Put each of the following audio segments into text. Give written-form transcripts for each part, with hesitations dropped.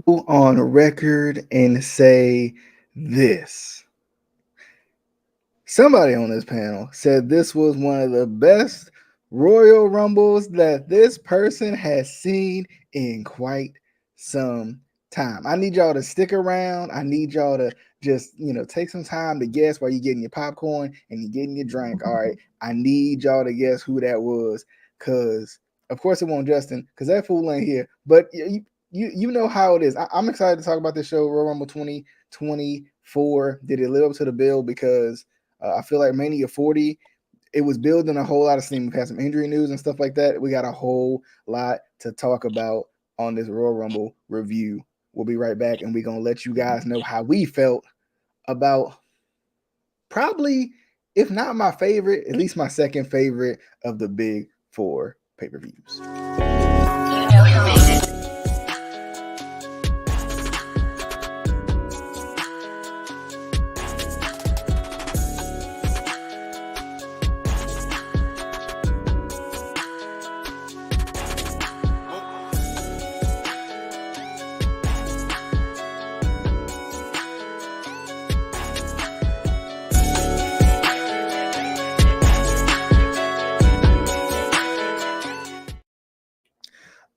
go on record and say this. Somebody on this panel said this was one of the best Royal Rumbles that this person has seen in quite some time. I need y'all to stick around. I need y'all to just, take some time to guess while you're getting your popcorn and you're getting your drink. All right. I need y'all to guess who that was. Cause of course it won't Justin, because that fool ain't here. But you know how it is. I'm excited to talk about this show, Royal Rumble 2024. Did it live up to the bill? Because I feel like Mania 40, it was building a whole lot of steam. We've had some injury news and stuff like that. We got a whole lot to talk about on this Royal Rumble review. We'll be right back, and we're going to let you guys know how we felt about probably, if not my favorite, at least my second favorite of the big four pay-per-views.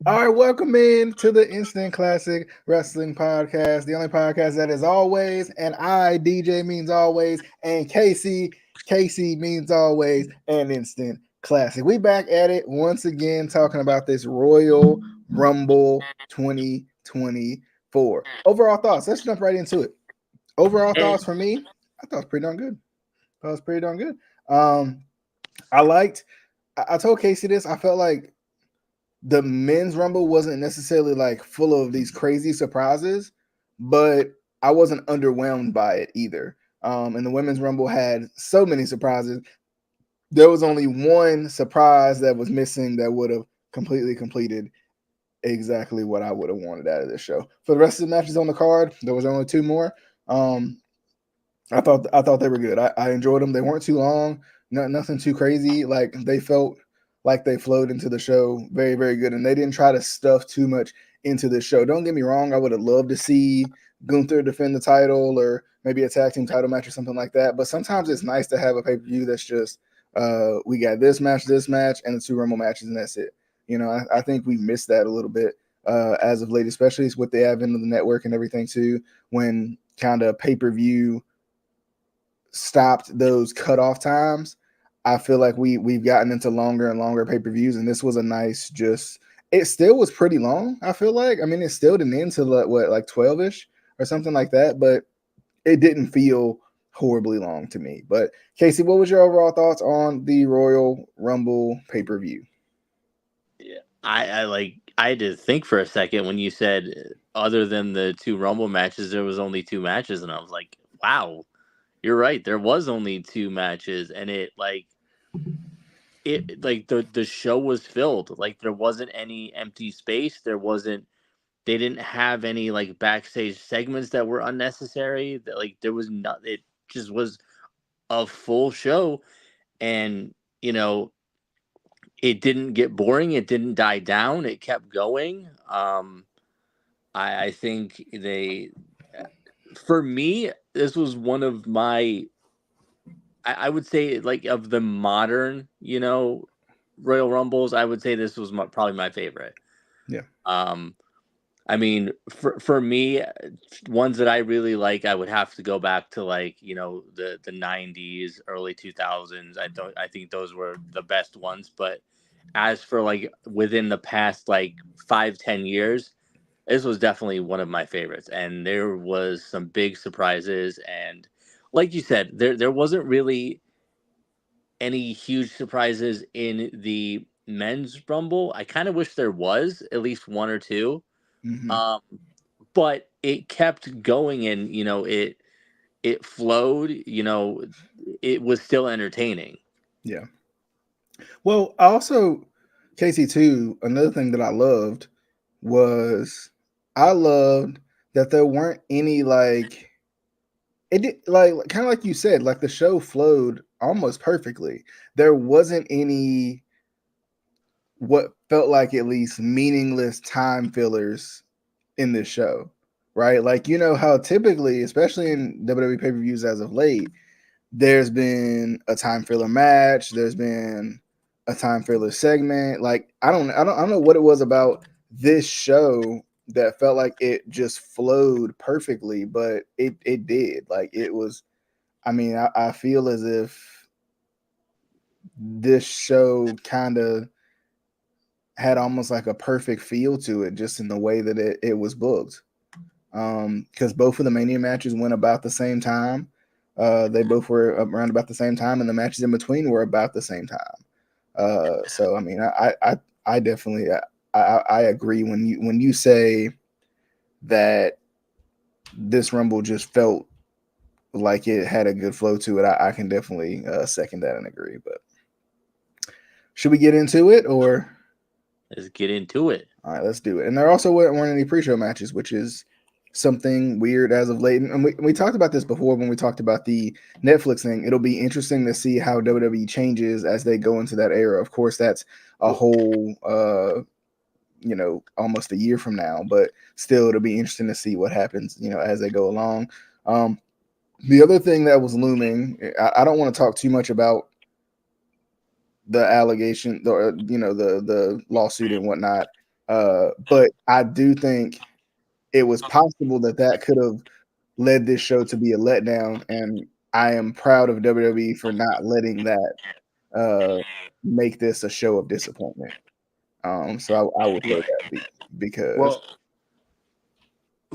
All right, welcome in to the Instant Classic Wrestling Podcast, the only podcast that is always, and I, DJ means always, and Casey means always, and Instant Classic. We back at it once again, talking about this Royal Rumble 2024. Overall thoughts, let's jump right into it. Overall thoughts for me, I thought it was pretty darn good. I liked, I told Casey this, I felt like the men's rumble wasn't necessarily like full of these crazy surprises, but I wasn't underwhelmed by it either. And the women's rumble had so many surprises. There was only one surprise that was missing that would have completely completed exactly what I would have wanted out of this show. For the rest of the matches on the card, there was only two more. I thought they were good. I enjoyed them. They weren't too long, nothing too crazy. Like they felt like they flowed into the show very, very good, and they didn't try to stuff too much into the show. Don't get me wrong. I would have loved to see Gunther defend the title or maybe a tag team title match or something like that. But sometimes it's nice to have a pay per view that's just we got this match, and the two Rumble matches, and that's it. I think we missed that a little bit as of late, especially with the advent of the network and everything too. When kind of pay per view stopped those cutoff times, I feel like we've gotten into longer and longer pay-per-views, and this was a nice it still was pretty long, I feel like. I mean, it still didn't end to like 12-ish or something like that, but it didn't feel horribly long to me. But Casey, what was your overall thoughts on the Royal Rumble pay-per-view? Yeah, I had to think for a second when you said other than the two Rumble matches, there was only two matches, and I was like, wow, you're right. There was only two matches, and the show was filled. Like there wasn't any empty space. They didn't have any like backstage segments that were unnecessary. That like there was not. It just was a full show, and you know it didn't get boring. It didn't die down. It kept going. I think for me, this was one of my I would say like of the modern, Royal Rumbles, I would say this was probably my favorite. Yeah. I mean, for me, ones that I really like, I would have to go back to like the '90s, early 2000s. I think those were the best ones. But as for like within the past like 5-10 years, this was definitely one of my favorites, and there was some big surprises. And like you said, there wasn't really any huge surprises in the men's rumble. I kind of wish there was at least one or two, Mm-hmm. um, but it kept going, and it flowed. It was still entertaining. Yeah. Well, also, Casey, too, another thing that I loved was I loved that there weren't any like it did like kind of like you said, like the show flowed almost perfectly. There wasn't any what felt like at least meaningless time fillers in this show, right? Like, you know how typically, especially in WWE pay-per-views as of late, there's been a time filler match, there's been a time filler segment. Like, I don't know what it was about this show that felt like it just flowed perfectly, but it did. Like, it was, I mean, I feel as if this show kind of had almost like a perfect feel to it, just in the way that it was booked. Because both of the Mania matches went about the same time. They both were around about the same time, and the matches in between were about the same time. So I mean, I definitely I agree when you say that this Rumble just felt like it had a good flow to it. I can definitely second that and agree. But should we get into it, or Let's get into it. all right, let's do it. And there also weren't any pre-show matches, which is something weird as of late. And we talked about this before when we talked about the Netflix thing. It'll be interesting to see how WWE changes as they go into that era. Of course, that's a whole almost a year from now, but still it'll be interesting to see what happens, as they go along. The other thing that was looming, I don't want to talk too much about the allegation, the lawsuit and whatnot. But I do think it was possible that could have led this show to be a letdown, and I am proud of WWE for not letting that make this a show of disappointment. So I would say Right. that because Well,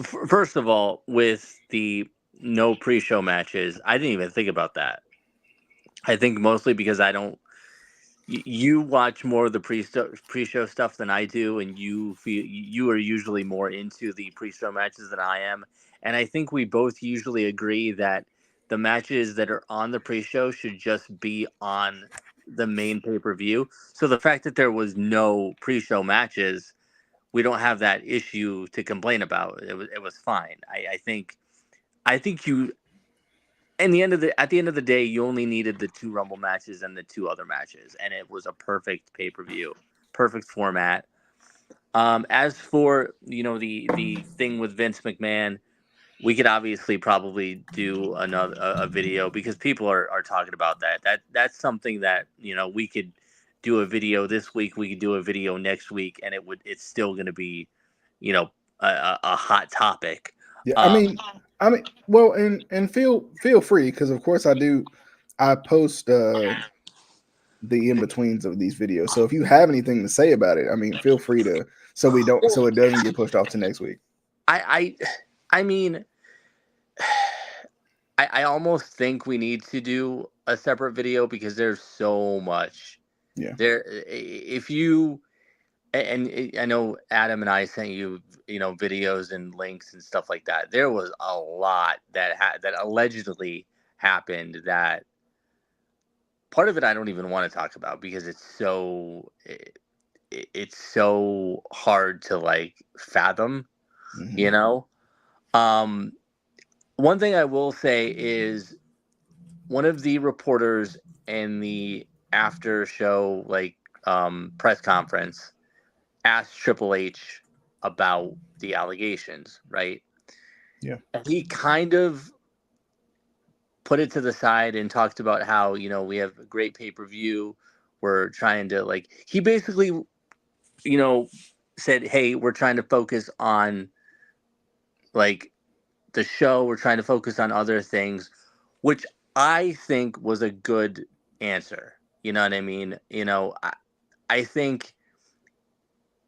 first of all, with the no pre-show matches, I didn't even think about that. I think mostly because I don't. You watch more of the pre-show stuff than I do, and you are usually more into the pre-show matches than I am. And I think we both usually agree that the matches that are on the pre-show should just be on the main pay-per-view. So the fact that there was no pre-show matches, we don't have that issue to complain about. It was fine. I think you at the end of the day, you only needed the two Rumble matches and the two other matches, and it was a perfect pay per view, perfect format. As for the thing with Vince McMahon, we could obviously probably do another a video because people are talking about that. That's something that we could do a video this week. We could do a video next week, and it's still going to be you know a hot topic. yeah, Um, well, and feel free, because of course I post the in betweens of these videos. So if you have anything to say about it, I mean, feel free to, so it doesn't get pushed off to next week. I mean, I almost think we need to do a separate video because there's so much Yeah. there. If you and I know Adam and I sent you videos and links and stuff like that. There was a lot that allegedly happened. That part of it I don't even want to talk about because it's so hard to like fathom. You Mm-hmm. know. Um, One thing I will say is one of the reporters in the after show press conference asked Triple H about the allegations, right? Yeah. And he kind of put it to the side and talked about how, we have a great pay-per-view. We're trying to he basically, you know, said, "Hey, we're trying to focus on like the show. We're trying to focus on other things," which I think was a good answer. You know what I mean? I think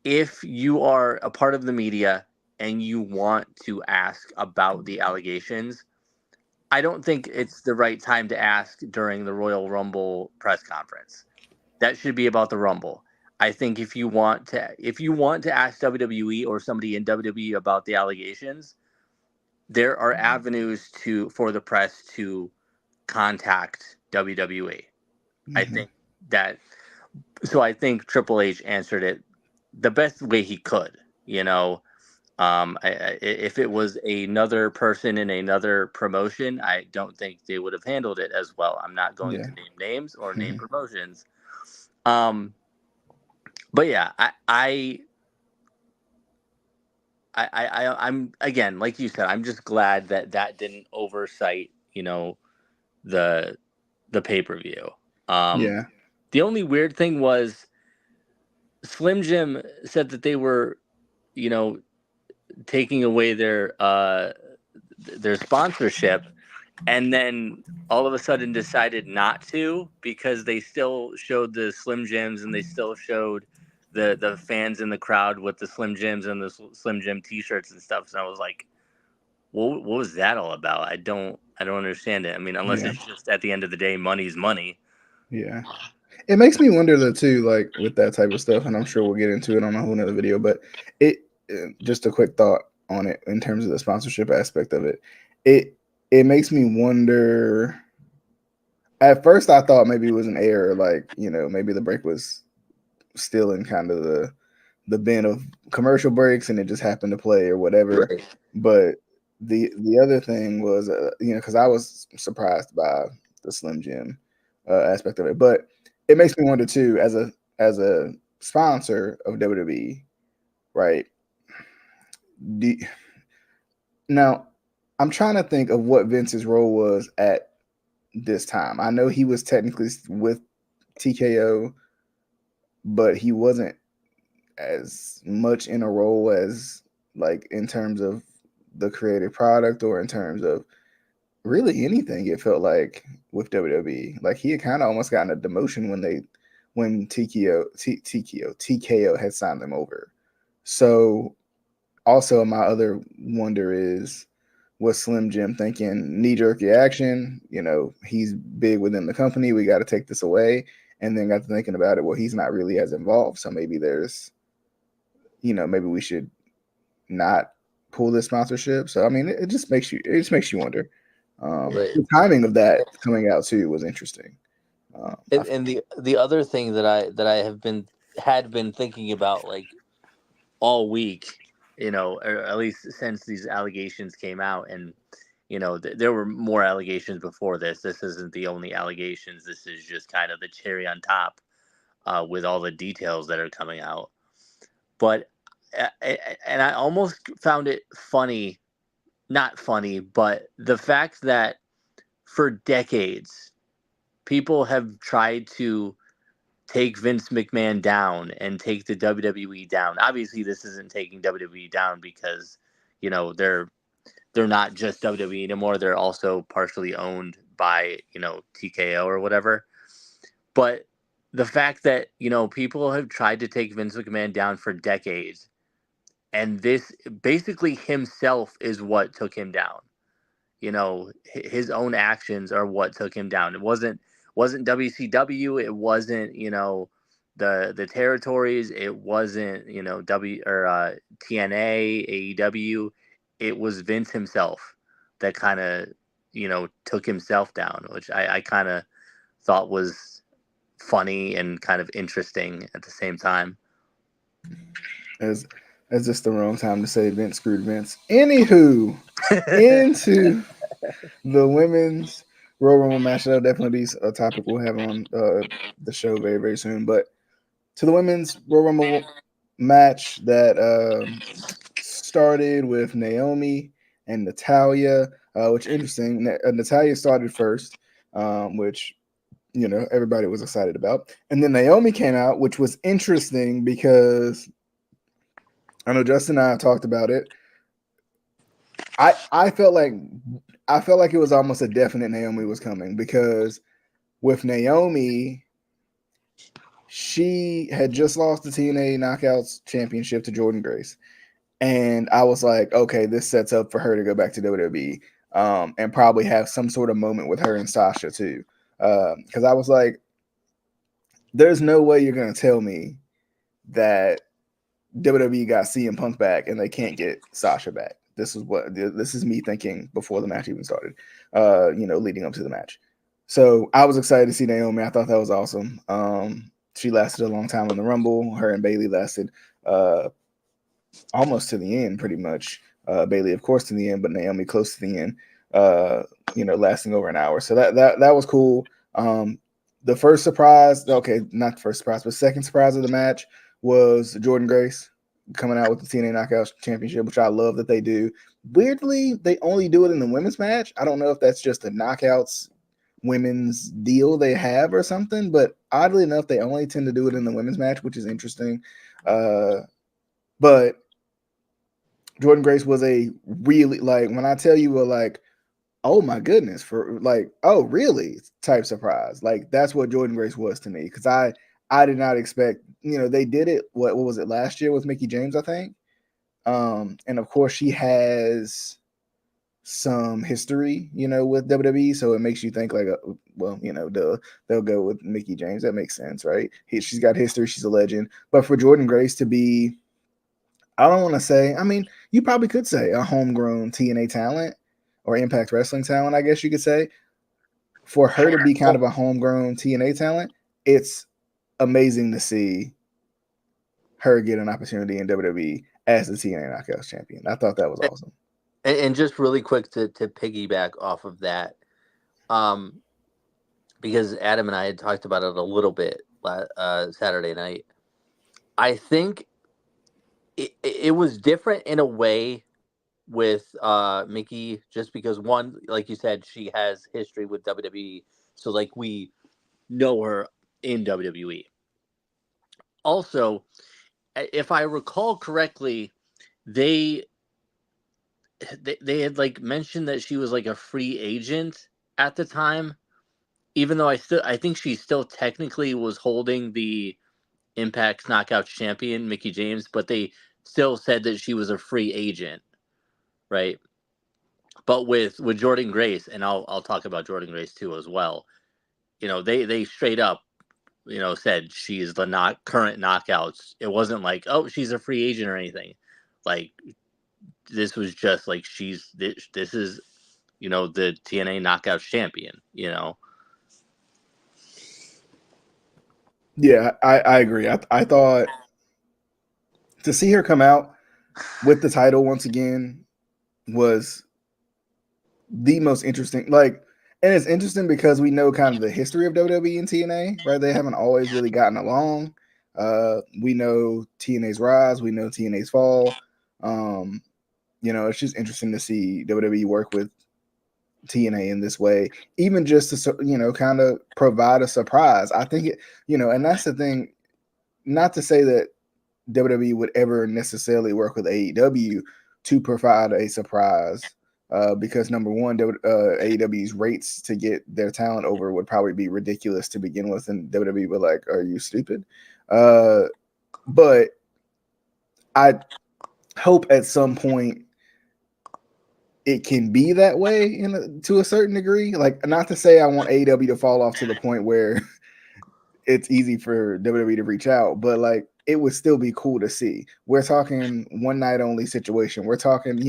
if you are a part of the media and you want to ask about the allegations, I don't think it's the right time to ask during the Royal Rumble press conference. That should be about the Rumble. I think if you want to ask WWE or somebody in WWE about the allegations, there are avenues for the press to contact WWE. I Mm-hmm. think that I think Triple H answered it the best way he could. If it was another person in another promotion, I don't think they would have handled it as well. I'm not going Yeah. to name names or name promotions. Um, but yeah, I I'm again, like you said, I'm just glad that that didn't oversight, the pay-per-view. Yeah. The only weird thing was Slim Jim said that they were, you know, taking away their sponsorship, and then all of a sudden decided not to, because they still showed the Slim Jims and they still showed the fans in the crowd with the Slim Jims and the Slim Jim T-shirts and stuff. So I was like, what was that all about? I don't understand it. I mean, unless Yeah. it's just at the end of the day, money's money. Yeah. It makes me wonder though too, like with that type of stuff, and I'm sure we'll get into it on a whole nother video, but it just a quick thought on it in terms of the sponsorship aspect of it. It it makes me wonder. At first I thought maybe it was an error, like, maybe the break was still in kind of the bin of commercial breaks and it just happened to play or whatever. Right. But the other thing was, because I was surprised by the Slim Jim aspect of it. But it makes me wonder too, as a sponsor of WWE, right? Do, now, I'm trying to think of what Vince's role was at this time. I know he was technically with TKO, but he wasn't as much in a role as, like, in terms of the creative product or in terms of really anything. It felt like with WWE, like he had kind of almost gotten a demotion when TKO had signed them over. So also my other wonder is, was Slim Jim thinking knee jerk reaction? He's big within the company. We got to take this away. And then got to thinking about it. Well, he's not really as involved. So maybe maybe we should not pull this sponsorship. So I mean, it just makes you wonder. Right. The timing of that coming out too was interesting. And the other thing that I had been thinking about, like, all week, or at least since these allegations came out, and there were more allegations before this. This isn't the only allegations. This is just kind of the cherry on top, with all the details that are coming out. But and I almost found it funny, not funny, but the fact that for decades people have tried to take Vince McMahon down and take the WWE down. Obviously, this isn't taking WWE down because they're not just WWE anymore. They're also partially owned by TKO or whatever. But the fact that people have tried to take Vince McMahon down for decades, and this basically himself is what took him down. His own actions are what took him down. It wasn't WCW. It wasn't the territories. It wasn't W or TNA, AEW. It was Vince himself that kind of took himself down, which I kind of thought was funny and kind of interesting at the same time. As that's just the wrong time to say Vince screwed Vince. Anywho, into the women's Royal Rumble match. That'll definitely be a topic we'll have on the show very, very soon. But to the women's Royal Rumble match that started with Naomi and Natalia, which is interesting. Natalia started first, which everybody was excited about. And then Naomi came out, which was interesting because I know Justin and I talked about it. I felt like it was almost a definite Naomi was coming, because with Naomi, she had just lost the TNA Knockouts Championship to Jordynne Grace, and I was like, okay, this sets up for her to go back to WWE, and probably have some sort of moment with her and Sasha too, because I was like, there's no way you're gonna tell me that WWE got CM Punk back and they can't get Sasha back. This is me thinking before the match even started, leading up to the match. So I was excited to see Naomi. I thought that was awesome. She lasted a long time in the Rumble. Her and Bayley lasted almost to the end, pretty much. Bayley, of course, to the end, but Naomi close to the end. Lasting over an hour. So that was cool. The first surprise, okay, not the first surprise, but second surprise of the match was Jordynne Grace coming out with the TNA Knockouts Championship, which I love that they do. Weirdly, they only do it in the women's match. I don't know if that's just the Knockouts women's deal they have or something, but oddly enough, they only tend to do it in the women's match, which is interesting. But Jordan Grace was a really, like, when I tell you a like, oh my goodness, for like, oh really type surprise. Like that's what Jordan Grace was to me, because I did not expect, they did it, what was it, last year with Mickie James, I think. And of course she has some history, with WWE, so it makes you think like, well, they'll go with Mickie James. That makes sense, right? She's got history, she's a legend. But for Jordan Grace to be, I don't want to say, I mean, you probably could say a homegrown TNA talent or Impact Wrestling talent, I guess you could say. For her to be kind of a homegrown TNA talent, it's amazing to see her get an opportunity in WWE as the TNA Knockouts champion. I thought that was awesome. And just really quick to piggyback off of that, because Adam and I had talked about it a little bit Saturday night. I think it was different in a way with Mickie, just because, one, like you said, she has history with WWE, so like we know her in WWE. Also, if I recall correctly, they had like mentioned that she was like a free agent at the time, even though I think she still technically was holding the Impact Knockouts champion, Mickie James, but they still said that she was a free agent, right? But with Jordan Grace, and I'll talk about Jordan Grace too as well. They straight up, said she's the current Knockouts. It wasn't like, oh, she's a free agent or anything. Like, this was just like, this is, the TNA Knockouts champion. Yeah, I agree. I thought to see her come out with the title once again was the most interesting. Like, and it's interesting because we know kind of the history of WWE and TNA, right? They haven't always really gotten along. We know TNA's rise, we know TNA's fall. It's just interesting to see WWE work with TNA in this way, even just to kind of provide a surprise. I think it, and that's the thing. Not to say that WWE would ever necessarily work with AEW to provide a surprise, because number one, AEW's rates to get their talent over would probably be ridiculous to begin with, and WWE would like, "Are you stupid?" But I hope at some point it can be that way to a certain degree. Like, not to say I want AEW to fall off to the point where it's easy for WWE to reach out, but like it would still be cool to see. We're talking one night only situation. We're talking,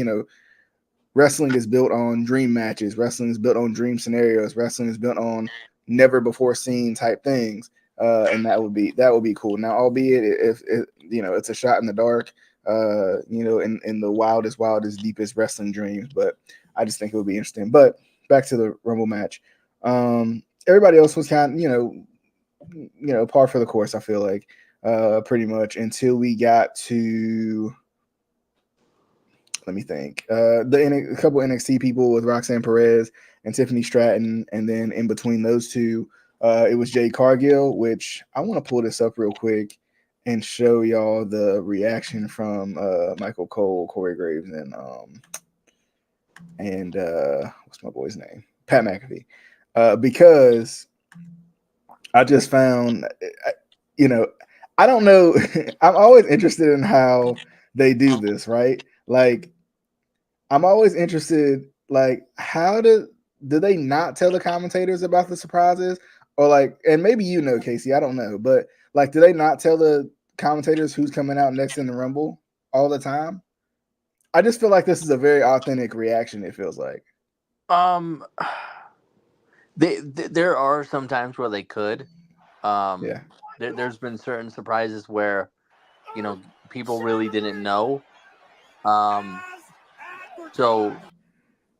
wrestling is built on dream matches. Wrestling is built on dream scenarios. Wrestling is built on never before seen type things. And that would be cool. Now, albeit if it's a shot in the dark, in the wildest, deepest wrestling dreams, but I just think it would be interesting. But back to the Rumble match. Everybody else was kind of, par for the course, I feel like, pretty much, until we got to, let me think, a couple NXT people with Roxanne Perez and Tiffany Stratton, and then in between those two, it was Jade Cargill, which I want to pull this up real quick and show y'all the reaction from Michael Cole, Corey Graves, and what's my boy's name? Pat McAfee. Because I just found, I don't know. I'm always interested in how they do this, right? Like, I'm always interested, like, how do they not tell the commentators about the surprises? Or like, and maybe CaseE, I don't know, but like, do they not tell the commentators who's coming out next in the Rumble all the time? I just feel like this is a very authentic reaction, it feels like. There are some times where they could. Yeah. There's been certain surprises where, people really didn't know. So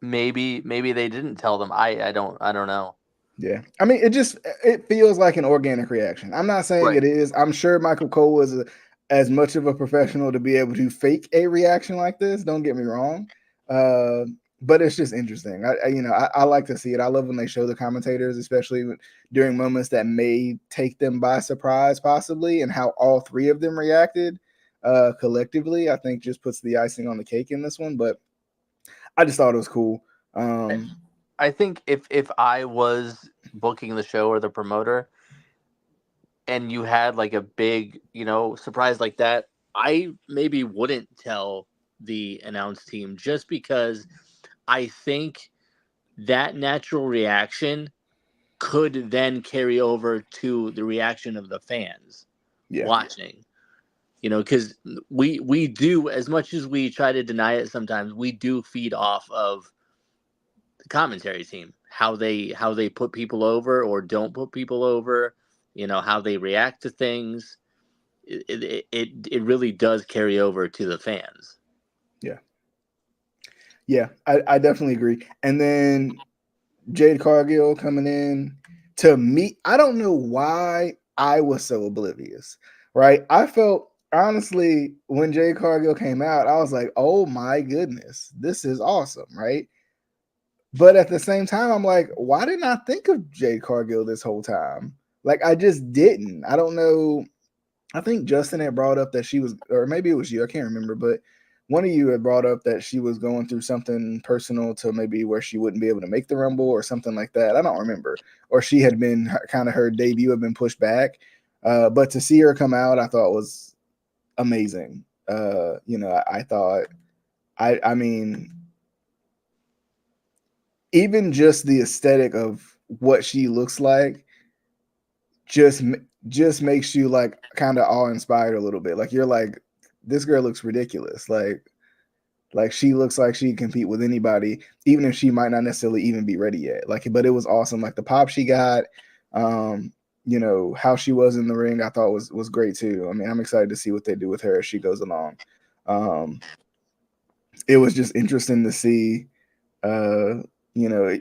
maybe they didn't tell them. I don't know. Yeah. I mean, it feels like an organic reaction. I'm not saying Right. it is. I'm sure Michael Cole was as much of a professional to be able to fake a reaction like this. Don't get me wrong, uh, but it's just interesting. I like to see it. I love when they show the commentators, especially during moments that may take them by surprise, possibly, and how all three of them reacted collectively. I think just puts the icing on the cake in this one. But I just thought it was cool. Um, I think if I was booking the show or the promoter, and you had like a big, surprise like that, I maybe wouldn't tell the announce team, just because I think that natural reaction could then carry over to the reaction of the fans yeah, watching. Because we do, as much as we try to deny it sometimes, we do feed off of the commentary team, how they put people over or don't put people over, how they react to things. It really does carry over to the fans. yeah, yeah. I definitely agree. And then Jade Cargill coming in, to me, I don't know why I was so oblivious, right? I felt honestly when Jade Cargill came out, I was like, oh my goodness, this is awesome, right? But at the same time, I'm like, why didn't I think of Jade Cargill this whole time? Like, I just didn't. I don't know. I think Justin had brought up that she was, or maybe it was you, I can't remember, but one of you had brought up that she was going through something personal to maybe where she wouldn't be able to make the Rumble or something like that. I don't remember. Or she had been kind of, her debut had been pushed back. But to see her come out, I thought was amazing. I thought, I mean, even just the aesthetic of what she looks like just just makes you like kind of awe inspired a little bit. Like you're like, this girl looks ridiculous. Like she looks like she'd compete with anybody, even if she might not necessarily even be ready yet. Like, but it was awesome. Like the pop she got, how she was in the ring, I thought was great too. I mean, I'm excited to see what they do with her as she goes along. Um, it was just interesting to see, uh, you know,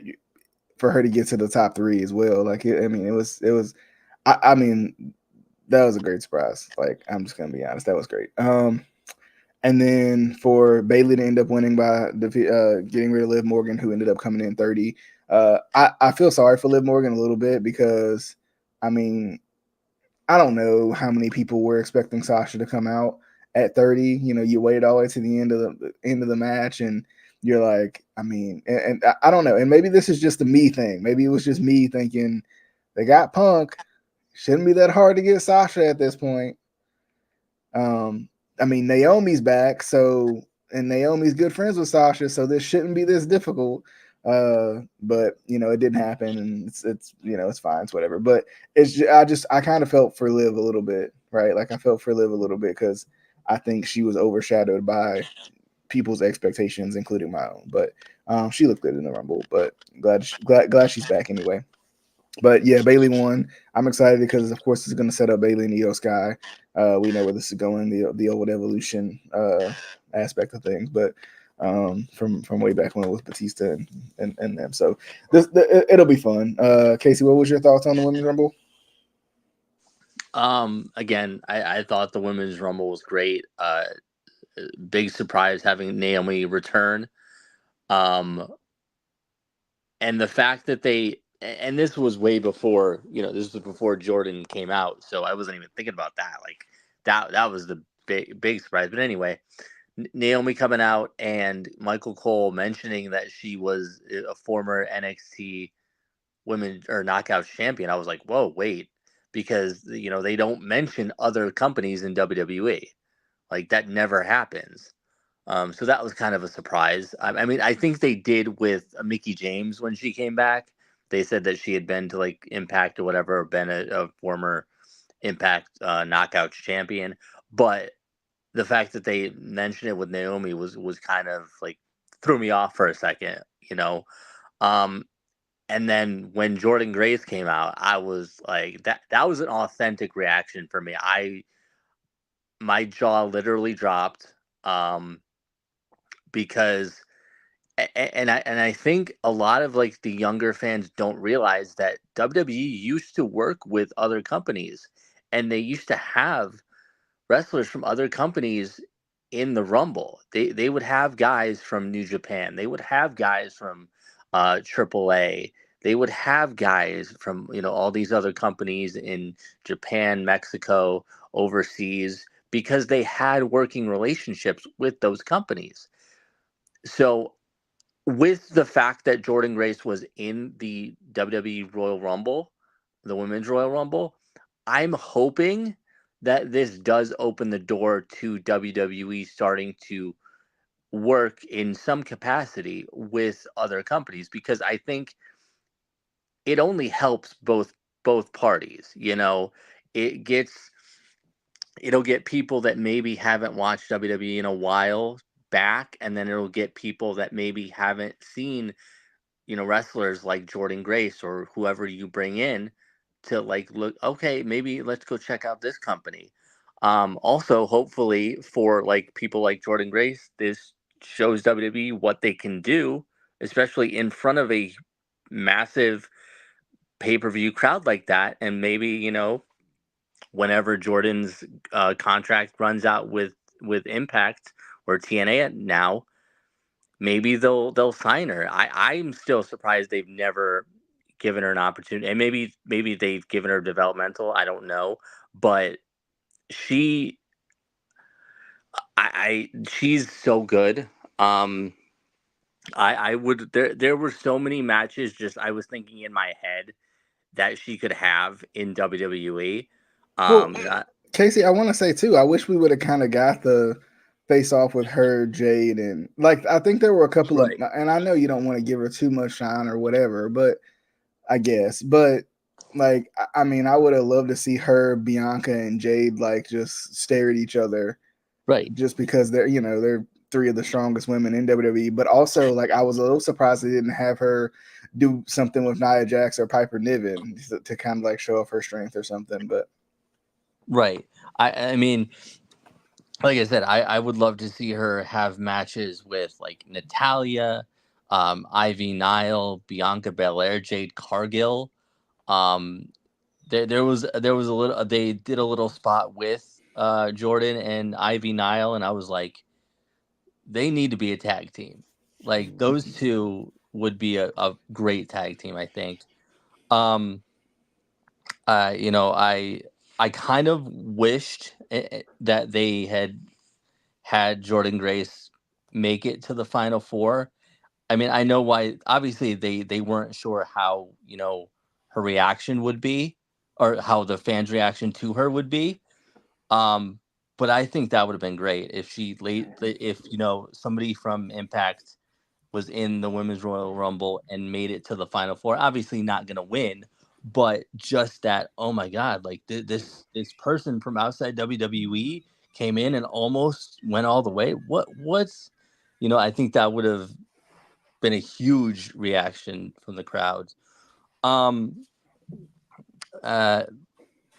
for her to get to the top three as well. Like, it was. I mean, that was a great surprise. Like, I'm just gonna be honest, that was great. And then for Bailey to end up winning by getting rid of Liv Morgan, who ended up coming in 30. I feel sorry for Liv Morgan a little bit because, I mean, I don't know how many people were expecting Sasha to come out at 30. You wait all the way to the end of the match, and you're like, I mean, and I don't know. And maybe this is just a me thing. Maybe it was just me thinking they got Punk. Shouldn't be that hard to get Sasha at this point. Um, I mean, Naomi's back, and Naomi's good friends with Sasha, so this shouldn't be this difficult. But it didn't happen, and it's fine, it's whatever. But I kind of felt for Liv a little bit, right? Like I felt for Liv a little bit because I think she was overshadowed by people's expectations, including my own. But she looked good in the Rumble. But glad she's back anyway. But yeah, Bailey won. I'm excited because, of course, it's going to set up Bailey and Io Sky. We know where this is going, the old evolution aspect of things, but from way back when with Batista and them. So it'll be fun. Casey, what was your thoughts on the Women's Rumble? Again, I thought the women's rumble was great. Big surprise having Naomi return. Um, and the fact that and this was way before, this was before Jordan came out, so I wasn't even thinking about that. Like that was the big surprise. But anyway, Naomi coming out and Michael Cole mentioning that she was a former NXT women or knockout champion. I was like, whoa, wait, because they don't mention other companies in WWE. Like that never happens. So that was kind of a surprise. I mean, I think they did with Mickey James when she came back. They said that she had been to like Impact or whatever, or been a former Impact knockout champion. But the fact that they mentioned it with Naomi was kind of like threw me off for a second, you know. Um, and then when Jordan Grace came out, I was like, that was an authentic reaction for me. My jaw literally dropped. Because and I think a lot of like the younger fans don't realize that WWE used to work with other companies, and they used to have wrestlers from other companies in the Rumble. They would have guys from New Japan. They would have guys from AAA. They would have guys from all these other companies in Japan, Mexico, overseas, because they had working relationships with those companies. So with the fact that Jordan Grace was in the WWE Royal Rumble, the Women's Royal Rumble, I'm hoping that this does open the door to WWE starting to work in some capacity with other companies, because I think it only helps both parties. It gets it'll get people that maybe haven't watched WWE in a while back, and then it'll get people that maybe haven't seen wrestlers like Jordan Grace or whoever you bring in to look, okay, maybe let's go check out this company. Also, hopefully for people like Jordan Grace, this shows WWE what they can do, especially in front of a massive pay-per-view crowd like that. And maybe, whenever Jordan's contract runs out with Impact or TNA now, maybe they'll sign her. I'm still surprised they've never given her an opportunity, and maybe they've given her developmental. I don't know, but she, she's so good. I would there were so many matches just I was thinking in my head that she could have in WWE. Well, Not Casey, I want to say too, I wish we would have kind of got the face off with her, Jade, and I think there were a couple of, right, and I know you don't want to give her too much shine or whatever, but I guess, but I mean, I would have loved to see her, Bianca, and Jade just stare at each other, right. just because they're three of the strongest women in WWE. But also, I was a little surprised they didn't have her do something with Nia Jax or Piper Niven to kind of show off her strength or something. But Right. I mean, like I said, I would love to see her have matches with Natalia, Ivy Nile, Bianca Belair, Jade Cargill. Um, there was a little, they did a little spot with Jordan and Ivy Nile, and I was like, they need to be a tag team. Like those two would be a great tag team, I think. Um, I kind of wished that they had Jordan Grace make it to the final four. I mean, I know why. Obviously, they weren't sure how her reaction would be, or how the fans' reaction to her would be. Um, but I think that would have been great if if somebody from Impact was in the Women's Royal Rumble and made it to the final four. Obviously, not going to win, but just that. Oh my God! This person from outside WWE came in and almost went all the way. What's I think that would have been a huge reaction from the crowd. Um, uh,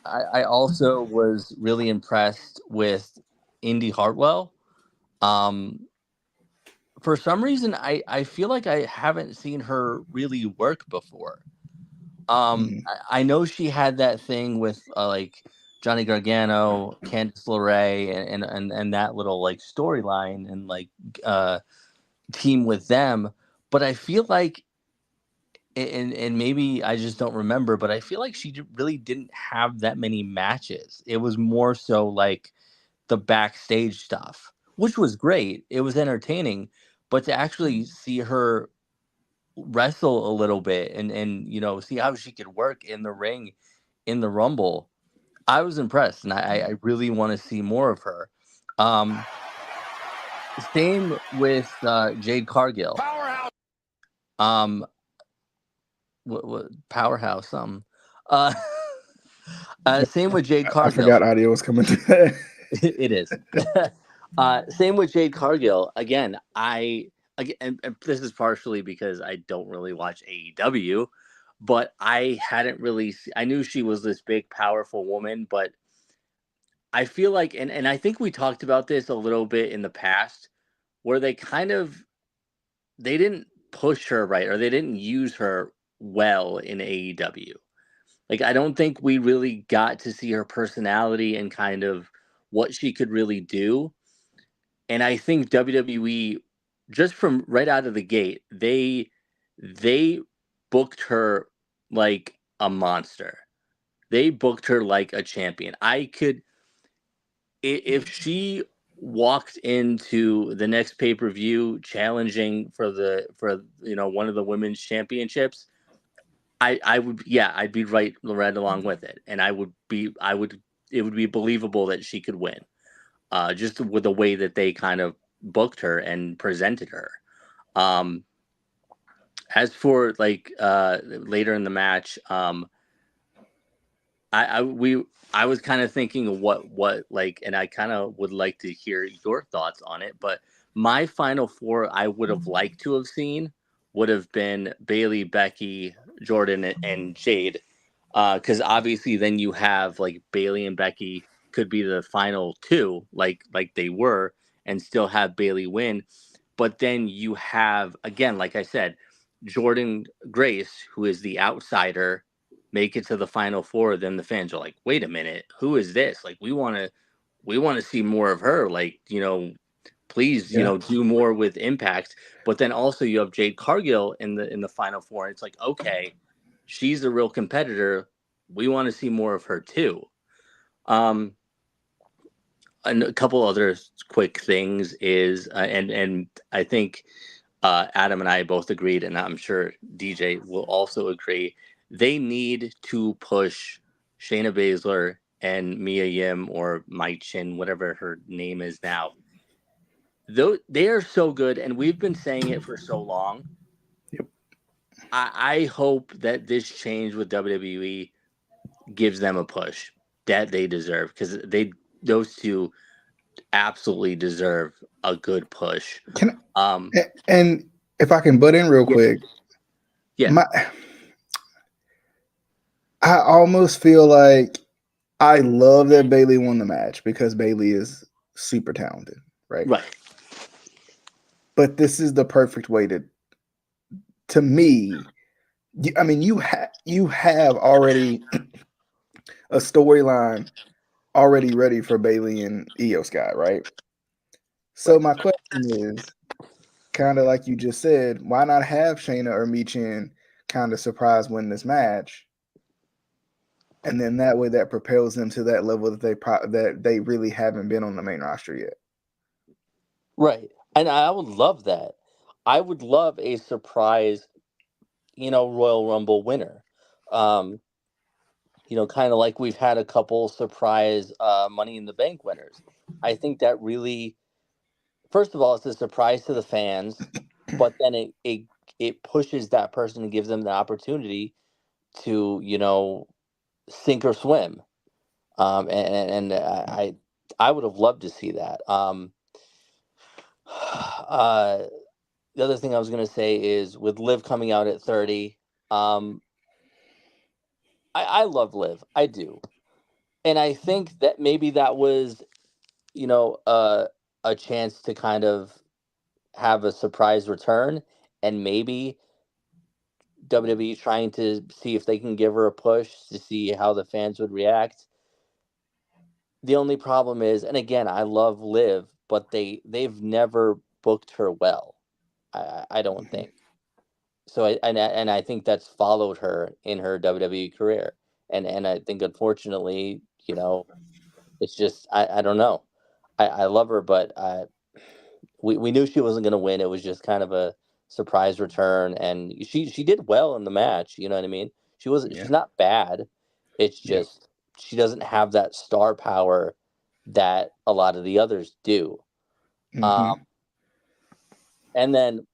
I also was really impressed with Indy Hartwell. Um, for some reason, I feel like I haven't seen her really work before. mhm. I know she had that thing with Johnny Gargano, Candice LeRae, and that little storyline and uh, team with them, but I feel like and maybe I just don't remember, but I feel like she really didn't have that many matches. It was more so the backstage stuff, which was great. It was entertaining, but to actually see her wrestle a little bit and see how she could work in the ring in the Rumble, I was impressed, and I really want to see more of her. Um, Same with Jade Cargill. Um, what powerhouse? Uh, Same with Jade I forgot Cargill. audio was coming through. It is. Same with Jade Cargill. Again, and this is partially because I don't really watch AEW, but I hadn't really. I knew she was this big, powerful woman, but I feel like, and I think we talked about this a little bit in the past, where they didn't push her right, or they didn't use her well in AEW. I don't think we really got to see her personality and kind of what she could really do. And I think WWE, just from right out of the gate, they booked her like a monster. They booked her like a champion. If she walked into the next pay-per-view challenging for one of the women's championships, I would, yeah, I'd be right along with it, and it would be believable that she could win, just with the way that they kind of booked her and presented her. Um, as for like later in the match, I I we I was kind of thinking of what like, and I kind of would like to hear your thoughts on it. But my final four I would have liked to have seen would have been Bailey, Becky, Jordan, and Jade, because obviously then you have like Bailey and Becky could be the final two, like they were, and still have Bailey win. But then you have, again, like I said, Jordan Grace, who is the outsider, make it to the final four. Then the fans are like, wait a minute, who is this? Like, we want to see more of her. Like, please, Yeah. do more with Impact. But then also you have Jade Cargill in the final four. And it's like, okay, she's a real competitor. We want to see more of her too. Um, and a couple other quick things is, and I think Adam and I both agreed, and I'm sure DJ will also agree. They need to push Shayna Baszler and Mia Yim, or Mai Chin, whatever her name is now. Though they are so good, and we've been saying it for so long. Yep. I hope that this change with WWE gives them a push that they deserve, because those two absolutely deserve a good push. Can Um, and if I can butt in real yeah, quick, yeah, my I almost feel like I love that Bailey won the match because Bailey is super talented, right? right, But this is the perfect way to me. I mean, you have already a storyline already ready for Bailey and Io Sky, right? So right. my question is kind of like you just said, why not have Shayna or Michin kind of surprise win this match? And then that way that propels them to that level that they really haven't been on the main roster yet. Right. And I would love that. I would love a surprise, Royal Rumble winner. Um, kind of like we've had a couple surprise Money in the Bank winners. I think that really, first of all, it's a surprise to the fans, but then it pushes that person and gives them the opportunity to, sink or swim. And I would have loved to see that. Uh, the other thing I was going to say is, with Liv coming out at 30, um, I love Liv. I do. And I think that maybe that was, you know, uh, a chance to kind of have a surprise return, and maybe WWE trying to see if they can give her a push to see how the fans would react. The only problem is, and again, I love Liv, but they've never booked her well. I don't Mhm. think. So I think that's followed her in her WWE career, and I think, unfortunately, it's just, I don't know. I love her, but we knew she wasn't going to win. It was just kind of a surprise return, and she did well in the match. You know what I mean? She's Yeah. not bad. It's Yeah. just she doesn't have that star power that a lot of the others do. Um, Hmm. and then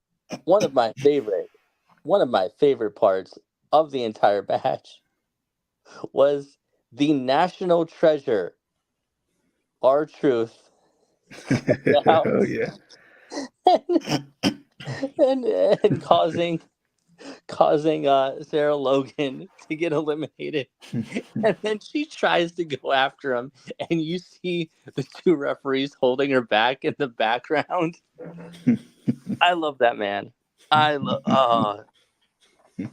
one of my favorite one of my favorite parts of the entire match was the national treasure, our truth, coming out Oh yeah. and and, and causing Sarah Logan to get eliminated. And then she tries to go after him, and you see the two referees holding her back in the background. I love that man. I love.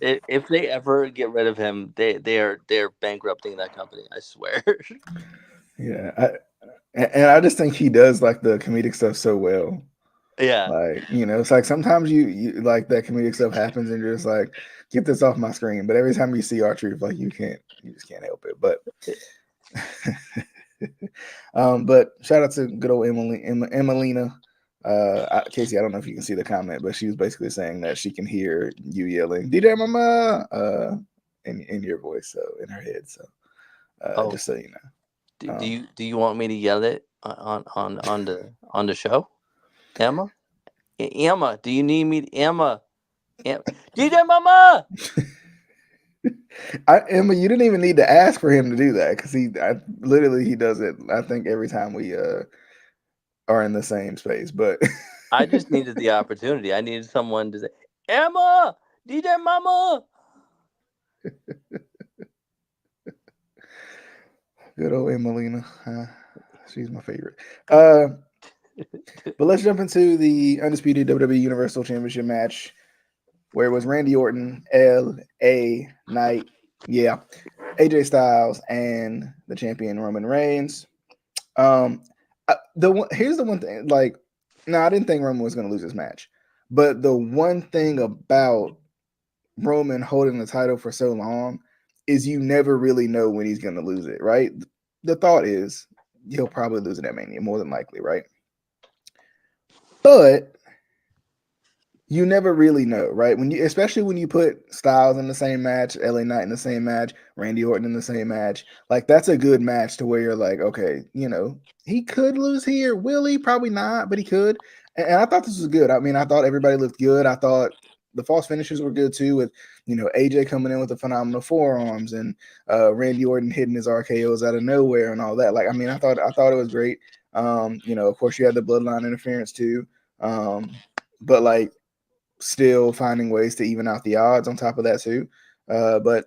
If they ever get rid of him, they're bankrupting that company. I swear. Yeah. And I just think he does like the comedic stuff so well. Yeah. Like, it's like sometimes you like that comedic stuff happens and you're just like, get this off my screen. But every time you see R-Truth, like you just can't help it. But but shout out to good old Emelina. Casey, I don't know if you can see the comment, but she was basically saying that she can hear you yelling "DJ Mama" in your voice, so in her head. So Oh, just so you know. do you want me to yell it on the show, Emma? Emma, do you need me, Emma? DJ Mama. Emma, you didn't even need to ask for him to do that because literally he does it. I think every time we are in the same space, but I just needed the opportunity. I needed someone to say, Emma, DJ Mama. good old Emelina, she's my favorite. But let's jump into the undisputed WWE Universal Championship match where it was Randy Orton, L.A. Knight, yeah, AJ Styles, and the champion Roman Reigns. Here's the one thing. Like, no, I didn't think Roman was going to lose this match, but the one thing about Roman holding the title for so long is you never really know when he's going to lose it, right? The thought is he'll probably lose it at Mania, more than likely, right? But you never really know, right? Especially when you put Styles in the same match, LA Knight in the same match, Randy Orton in the same match, like that's a good match to where you're like, okay, he could lose here. Will he? Probably not, but he could. And I thought this was good. I mean, I thought everybody looked good. I thought the false finishes were good too, with AJ coming in with the phenomenal forearms and Randy Orton hitting his RKOs out of nowhere and all that. Like, I mean, I thought it was great. Of course, you had the bloodline interference too, but like still finding ways to even out the odds on top of that too. But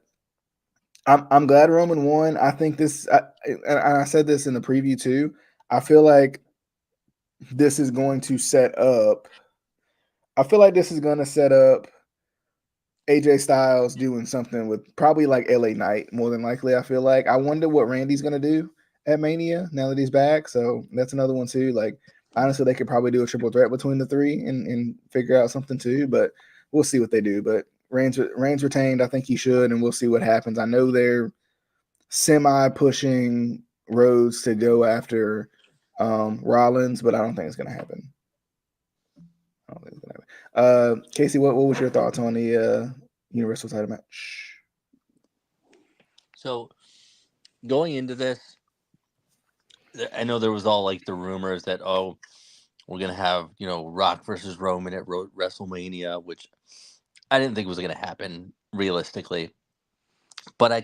I'm glad Roman won. I think and I said this in the preview too. I feel like this is going to set up. I feel like this is going to set up AJ Styles doing something with probably like LA Knight more than likely. I feel like I wonder what Randy's going to do at Mania now that he's back. So that's another one too. Like honestly, they could probably do a triple threat between the three and figure out something too. But we'll see what they do. But Reigns retained. I think he should, and we'll see what happens. I know they're semi pushing Rhodes to go after Rollins, but I don't think it's going to happen. I don't think it's going to happen. Casey, what was your thoughts on the Universal title match? So going into this, I know there was all like the rumors that we're gonna have Rock versus Roman at WrestleMania, which I didn't think was gonna happen realistically. But I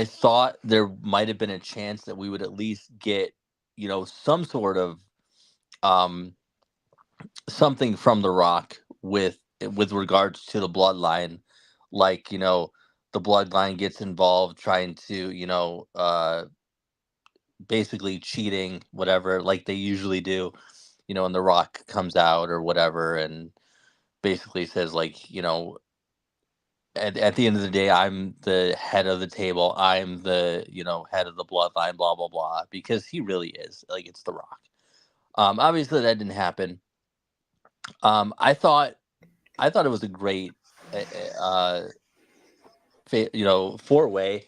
thought there might have been a chance that we would at least get some sort of um something from The Rock with regards to the bloodline, like the bloodline gets involved trying to basically cheating whatever like they usually do, and The Rock comes out or whatever and basically says like at the end of the day, I'm the head of the table. I'm the head of the bloodline. Blah blah blah. Because he really is. Like it's The Rock. Obviously that didn't happen. I thought it was a great, uh, 4-way.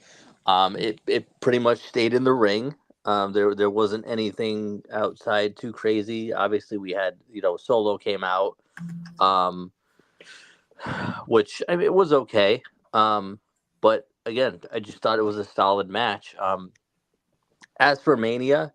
It pretty much stayed in the ring. There wasn't anything outside too crazy. Obviously we had Solo came out. Um, which I mean, it was okay. But again, I just thought it was a solid match. As for Mania,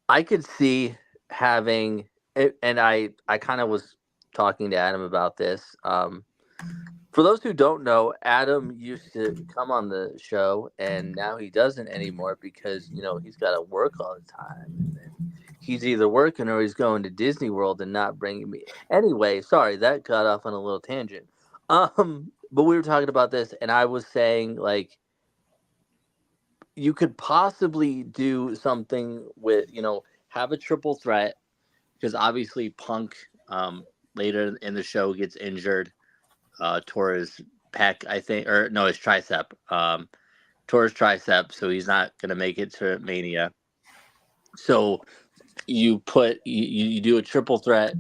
I could see having it, and I kind of was talking to Adam about this. For those who don't know, Adam used to come on the show, and now he doesn't anymore because he's got to work all the time, and then he's either working or he's going to Disney World and not bringing me. Anyway, sorry that got off on a little tangent. But we were talking about this, and I was saying like you could possibly do something with have a triple threat because obviously Punk later in the show gets injured, tore his pec, I think, or no, his tricep. Tore his tricep, so he's not gonna make it to Mania. So you do a triple threat,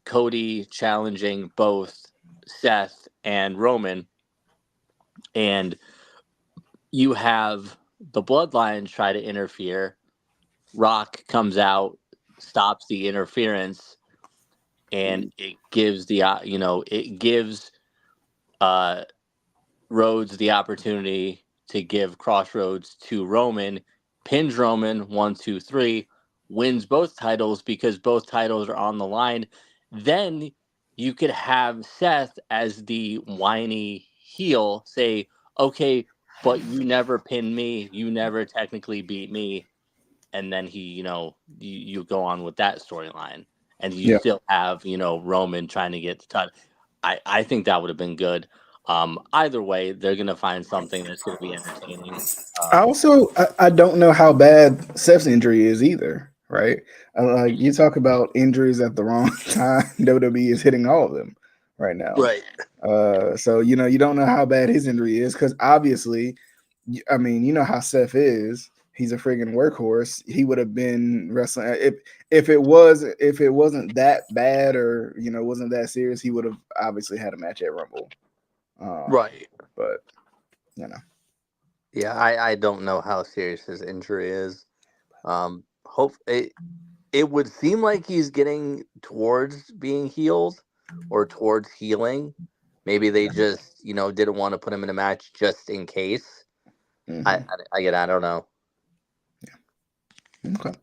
Cody challenging both Seth and Roman, and you have the Bloodline try to interfere. Rock comes out, stops the interference, and it gives uh, Rhodes the opportunity to give Crossroads to Roman, pins Roman 1, 2, 3, wins both titles because both titles are on the line. Then you could have Seth as the whiny heel say, "Okay, but you never pinned me. You never technically beat me." And then you go on with that storyline, and you Yeah. still have Roman trying to get the title. I think that would have been good. Either way, they're gonna find something that's gonna be entertaining. I don't know how bad Seth's injury is either, right? Like you talk about injuries at the wrong time, WWE is hitting all of them right now. Right. So you don't know how bad his injury is because obviously, I mean, you know how Seth is. He's a friggin' workhorse. He would have been wrestling if it wasn't that bad or wasn't that serious. He would have obviously had a match at Rumble. Right. But you know, Yeah, I don't know how serious his injury is. Hope it would seem like he's getting towards being healed or towards healing. Maybe they just didn't want to put him in a match just in case. hmm I don't know. okay.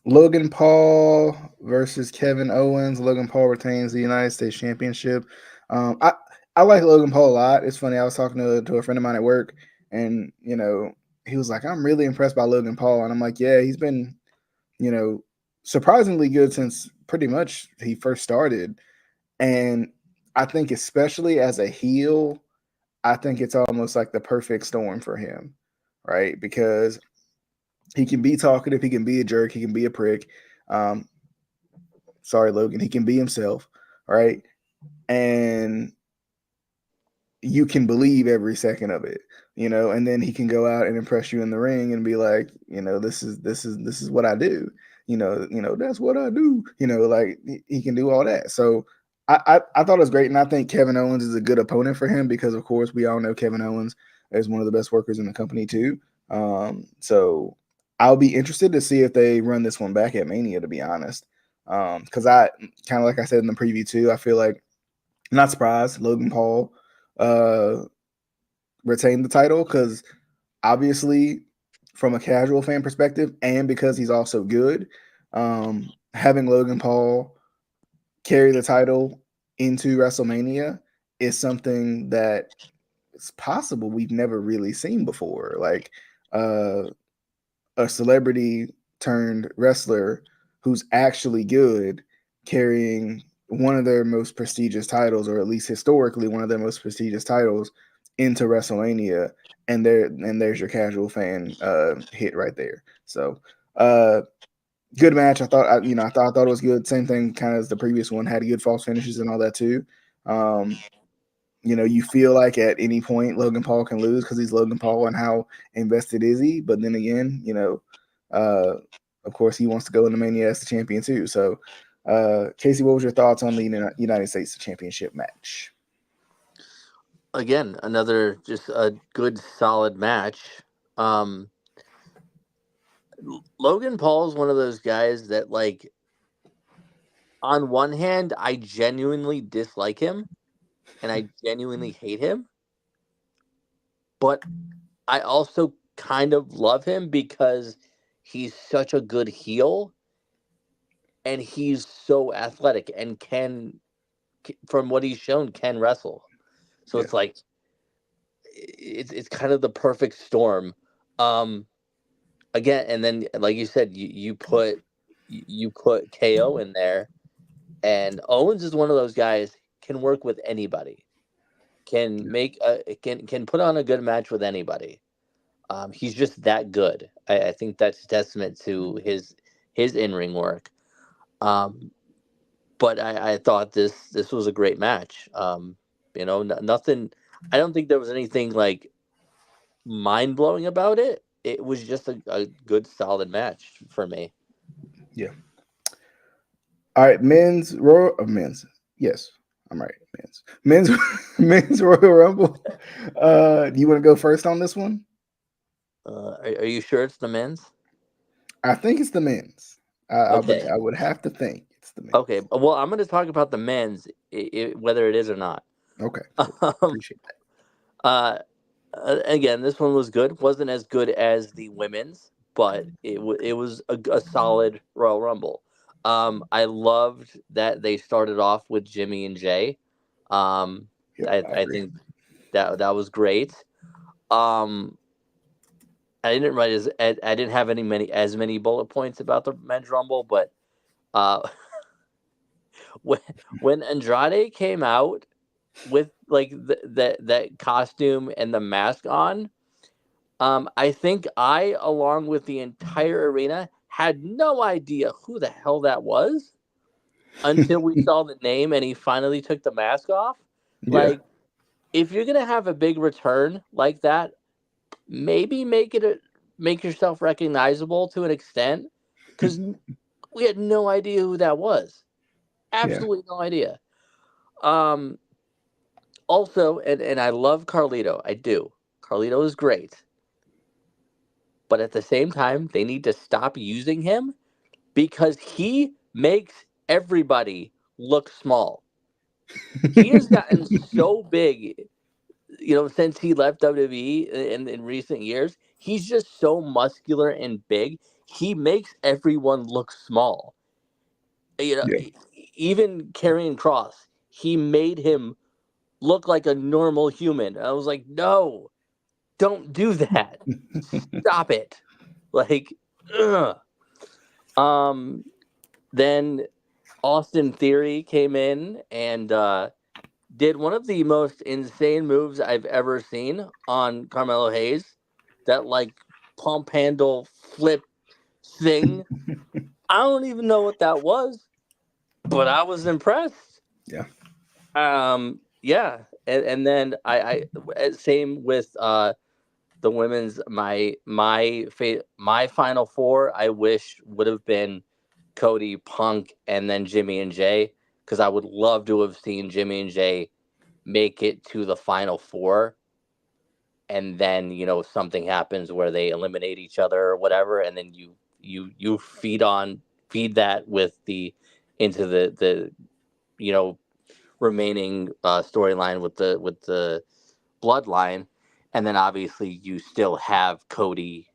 Logan Paul versus Kevin Owens. Logan Paul retains the United States Championship. I like Logan Paul a lot. It's funny. I was talking to a friend of mine at work, and he was like, "I'm really impressed by Logan Paul," and I'm like, "Yeah, he's been you know surprisingly good since pretty much he first started." And I think especially as a heel, I think it's almost like the perfect storm for him, right? Because he can be talkative, he can be a jerk, he can be a prick. Um, sorry, Logan, he can be himself, right? And you can believe every second of it, and then he can go out and impress you in the ring and be like, this is what I do, that's what I do, like he can do all that. So I thought it was great, and I think Kevin Owens is a good opponent for him because of course we all know Kevin Owens is one of the best workers in the company too. So I'll be interested to see if they run this one back at Mania, to be honest. Because I kind of like I said in the preview too, I feel like I'm not surprised Logan Paul uh retain the title because obviously from a casual fan perspective and because he's also good, having Logan Paul carry the title into WrestleMania is something that it's possible we've never really seen before. Like uh a celebrity turned wrestler who's actually good carrying one of their most prestigious titles, or at least historically one of their most prestigious titles, into WrestleMania, and there's your casual fan hit right there. So uh good match. I thought it was good. Same thing kind of as the previous one, had good false finishes and all that too. Um you feel like at any point Logan Paul can lose because he's Logan Paul and how invested is he? But then again, uh, of course he wants to go into Mania as the champion too. So, Casey, what was your thoughts on the United States Championship match? Again, another just a good solid match. Um, Logan Paul is one of those guys that, like, on one hand, I genuinely dislike him and I genuinely hate him, but I also kind of love him because he's such a good heel and he's so athletic and from what he's shown, can wrestle. So Yeah, it's like it's kind of the perfect storm. Um, Again, and then like you said, you put KO in there, and Owens is one of those guys can work with anybody, can put on a good match with anybody. He's just that good. I think that's a testament to his in ring work. Um, but I thought this was a great match. Nothing. I don't think there was anything like mind blowing about it. it was just a good solid match for me. Yeah. All right, men's Royal men's. Yes, I'm right. Men's men's Royal Rumble. Do you want to go first on this one? Are you sure it's the men's? I think it's the men's. Okay. I would have to think it's the Okay. men's. Well, I'm going to talk about the men's, whether it is or not. Okay, cool. Um, Appreciate that. uh, Again, this one was good. Wasn't as good as the women's, but it was a solid Royal Rumble. I loved that they started off with Jimmy and Jay. Um, Yep, I I agree. think that was great. Um, I didn't write I didn't have as many bullet points about the men's Rumble, but uh, when when Andrade came out with like that costume and the mask on, I think I, along with the entire arena, had no idea who the hell that was until we saw the name and he finally took the mask off. Yeah. Like, if you're gonna have a big return like that, maybe make yourself recognizable to an extent, because we had no idea who that was. Yeah. Absolutely no idea. Um, Also, and I love Carlito. I do. Carlito is great. But at the same time, they need to stop using him because he makes everybody look small. He has gotten so big, since he left WWE in recent years. He's just so muscular and big. He makes everyone look small. Yeah. Even Karrion Cross, he made him look like a normal human. I was like, no, don't do that. Stop it. Like, ugh. Um, then Austin Theory came in and did one of the most insane moves I've ever seen on Carmelo Hayes. That like pump handle flip thing. I don't even know what that was, but I was impressed. Yeah. Yeah, and then same with the women's. My final four I wish would have been Cody, Punk, and then Jimmy and Jay, because I would love to have seen Jimmy and Jay make it to the final four, and then something happens where they eliminate each other or whatever, and then you feed that with the into the you know remaining storyline with the bloodline, and then obviously you still have Cody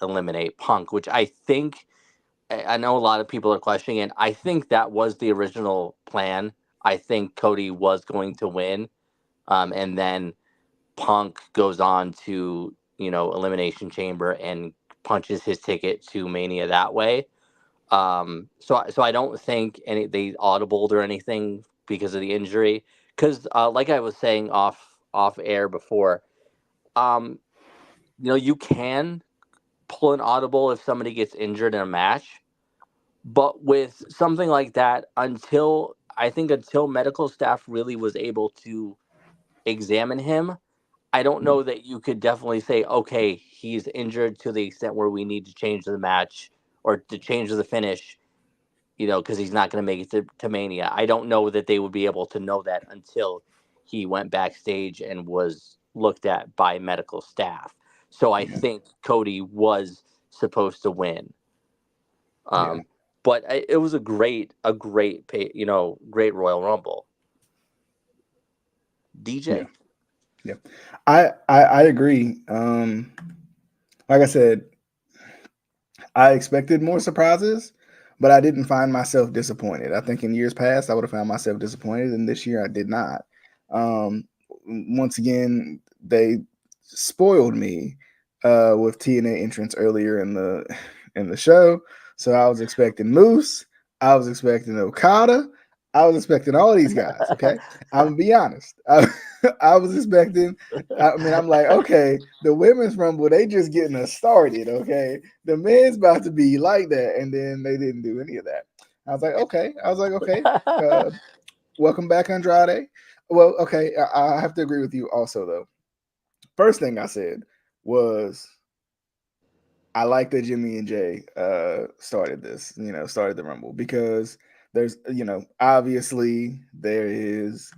eliminate Punk, which I think, I know a lot of people are questioning it. I think that was the original plan. I think Cody was going to win, and then Punk goes on to Elimination Chamber and punches his ticket to Mania that way. So I don't think they audibled or anything because of the injury. Because like I was saying off air before, um, you can pull an audible if somebody gets injured in a match, but with something like that, until medical staff really was able to examine him, I don't know that you could definitely say, okay, he's injured to the extent where we need to change the match or to change the finish, because he's not going to make it to Mania. I don't know that they would be able to know that until he went backstage and was looked at by medical staff. So I Yeah. think Cody was supposed to win. Yeah. But it was great Royal Rumble. Yeah. DJ? Yeah. I agree. Like I said, I expected more surprises, but I didn't find myself disappointed. I think in years past I would have found myself disappointed, and this year I did not. Um, Once again, they spoiled me with TNA entrance earlier in the show. So I was expecting Moose, I was expecting Okada, I was expecting all these guys. Okay, I'm gonna be honest. I was expecting. I mean, I'm like, okay, the women's rumble, they just getting us started. Okay, the men's about to be like that, and then they didn't do any of that. I was like, okay. Uh, Welcome back, Andrade. Well, okay, I have to agree with you also though. First thing I said was I like that Jimmy and Jay started this, started the Rumble, because there's, obviously there is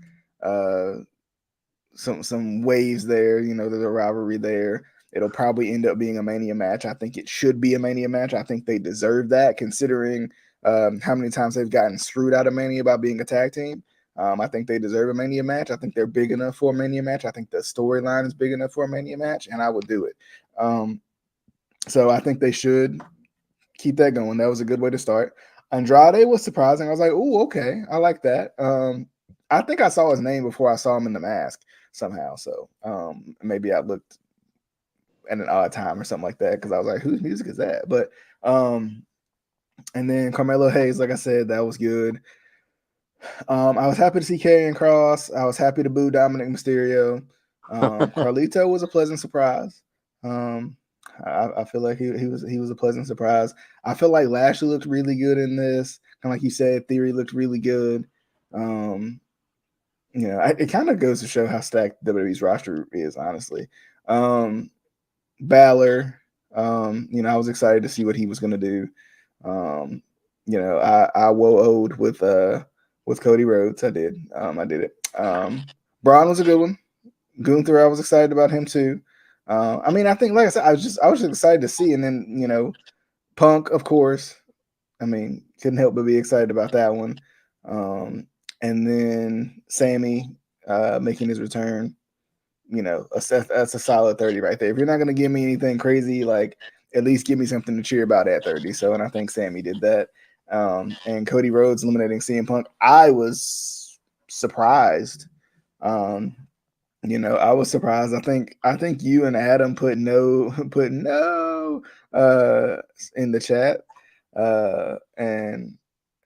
uh some waves there, there's a rivalry there. It'll probably end up being a Mania match. I think it should be a Mania match. I think they deserve that, considering how many times they've gotten screwed out of Mania by being a tag team. I think they deserve a Mania match. I think they're big enough for a Mania match. I think the storyline is big enough for a Mania match, and I would do it. So I think they should keep that going. That was a good way to start. Andrade was surprising. I was like, "Oh, okay, I like that." I think I saw his name before I saw him in the mask somehow. So maybe I looked at an odd time or something like that, because I was like, "Whose music is that?" But and then Carmelo Hayes, like I said, that was good. I was happy to see Karrion Kross. I was happy to boo Dominic Mysterio. Carlito was a pleasant surprise. I feel like he was a pleasant surprise. I feel like Lashley looked really good in this. Kind of like you said, Theory looked really good. It kind of goes to show how stacked WWE's roster is, honestly. Balor, I was excited to see what he was going to do. I woe-owed with Cody Rhodes. I did. I did it. Braun was a good one. Gunther, I was excited about him too. I think, like I said, I was just excited to see. And then, Punk, of course. Couldn't help but be excited about that one. And then Sammy making his return. That's a solid 30 right there. If you're not going to give me anything crazy, like, at least give me something to cheer about at 30. So, and I think Sammy did that. And Cody Rhodes eliminating CM Punk, I was surprised. I was surprised. I think you and Adam put no in the chat. And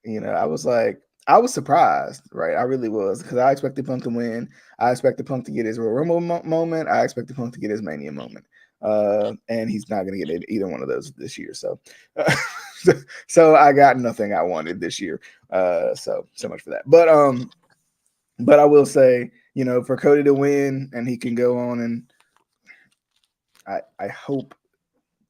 I was surprised, right? I really was, because I expected Punk to win. I expected Punk to get his Royal Rumble moment. I expected Punk to get his Mania moment. And he's not going to get either one of those this year. So, so I got nothing I wanted this year. So much for that. But I will say, for Cody to win and he can go on and I hope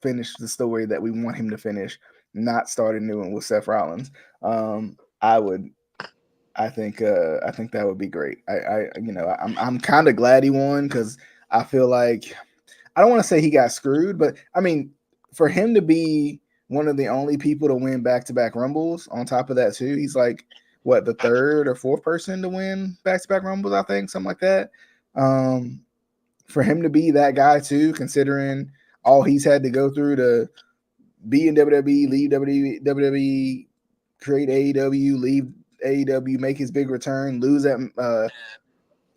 finish the story that we want him to finish, not start a new one with Seth Rollins. I think that would be great. I'm kind of glad he won, because I feel like, I don't want to say he got screwed, but for him to be one of the only people to win back-to-back Rumbles, on top of that too, he's like, what, the third or fourth person to win back-to-back Rumbles, I think, something like that. For him to be that guy too, considering all he's had to go through to be in WWE, leave WWE, create AEW, leave AEW, make his big return, lose at